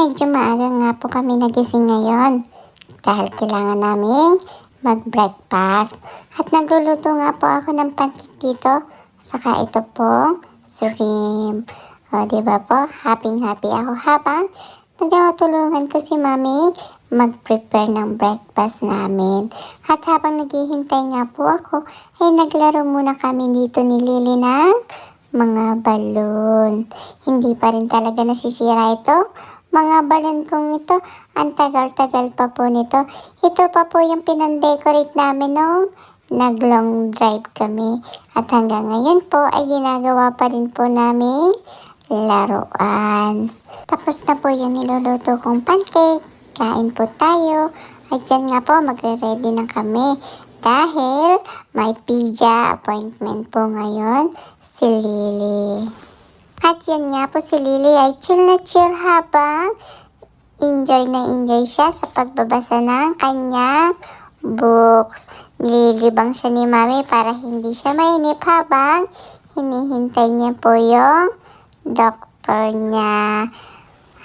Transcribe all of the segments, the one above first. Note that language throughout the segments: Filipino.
Medyo maaga nga po kami nagising ngayon dahil kailangan namin mag-breakfast. At nagluluto nga po ako ng pancake dito. Saka ito pong shrimp. O, diba po? Happy ako habang nagtutulungan ko si Mami mag-prepare ng breakfast namin. At habang naghihintay nga po ako, ay naglaro muna kami dito ni Lily ng mga balon. Hindi pa rin talaga nasisira ito. Mga balon kong ito, ang tagal-tagal pa po nito. Ito pa po yung pinandecorate namin nung nag-long drive kami. At hanggang ngayon po ay ginagawa pa rin po namin laruan. Tapos na po yung niluluto kong pancake. Kain po tayo. At dyan nga po, magre-ready na kami. Dahil may pizza appointment po ngayon si Lily. At yan nga po si Lily ay chill na chill habang enjoy na enjoy siya sa pagbabasa ng kanyang books. Nililibang siya ni Mami para hindi siya mainip habang hinihintay niya po yung doktor niya.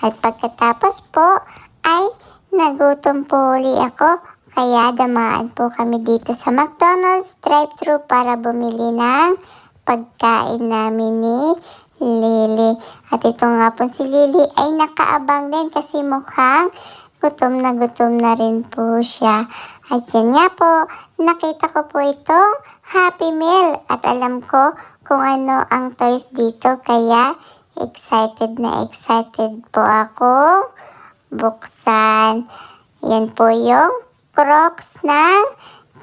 At pagkatapos po ay nagutom po uli ako. Kaya damaan po kami dito sa McDonald's drive-thru para bumili ng pagkain namin ni Lily. At ito nga po si Lily ay nakaabang din kasi mukhang gutom na rin po siya. At yan nga po, nakita ko po itong Happy Meal at alam ko kung ano ang toys dito kaya excited na excited po ako buksan. Yan po yung Crocs ng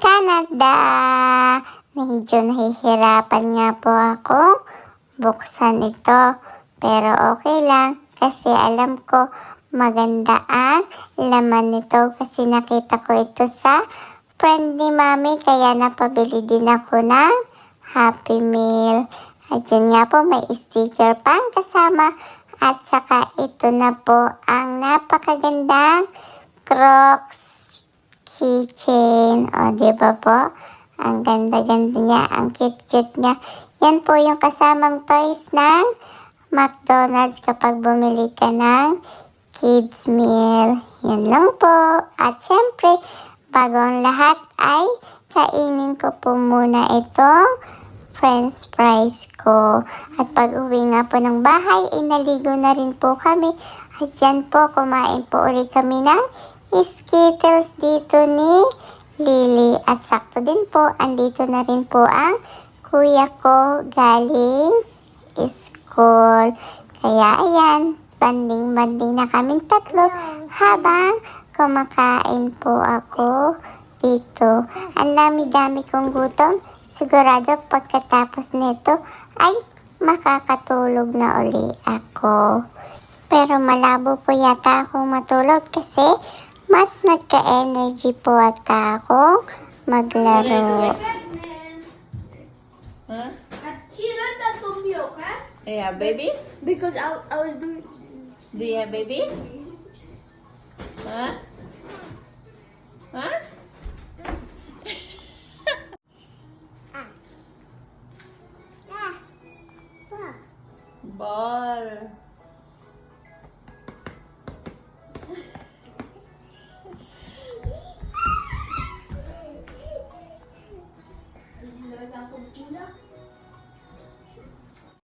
Canada. Medyo nahihirapan nga po ako buksan ito. Pero okay lang kasi alam ko maganda ang laman nito kasi nakita ko ito sa friend ni Mami kaya napabili din ako ng Happy Meal. At yun nga po may sticker pang kasama at saka ito na po ang napakagandang Crocs keychain. O, diba po? Ang ganda-ganda niya, ang cute-cute niya. Yan po yung kasamang toys ng McDonald's kapag bumili ka ng kids meal. Yan lang po. At syempre, bago ang lahat ay kainin ko po muna itong french fries ko. At pag uwi nga po ng bahay, inaligo na rin po kami. At yan po, kumain po ulit kami ng Skittles dito ni Lily. At sakto din po, andito na rin po ang kuya ko galing school. Kaya ayan, banding-banding na kaming tatlo habang kumakain po ako dito. Ang dami-dami kong gutom. Sigurado pagkatapos nito ay makakatulog na uli ako. Pero malabo po yata akong matulog kasi mas nagka-energy po ata ako maglaro. Huh? She learned that from me, okay? Yeah, baby? Because I was doing. Do you have baby? Huh? Huh? Ball.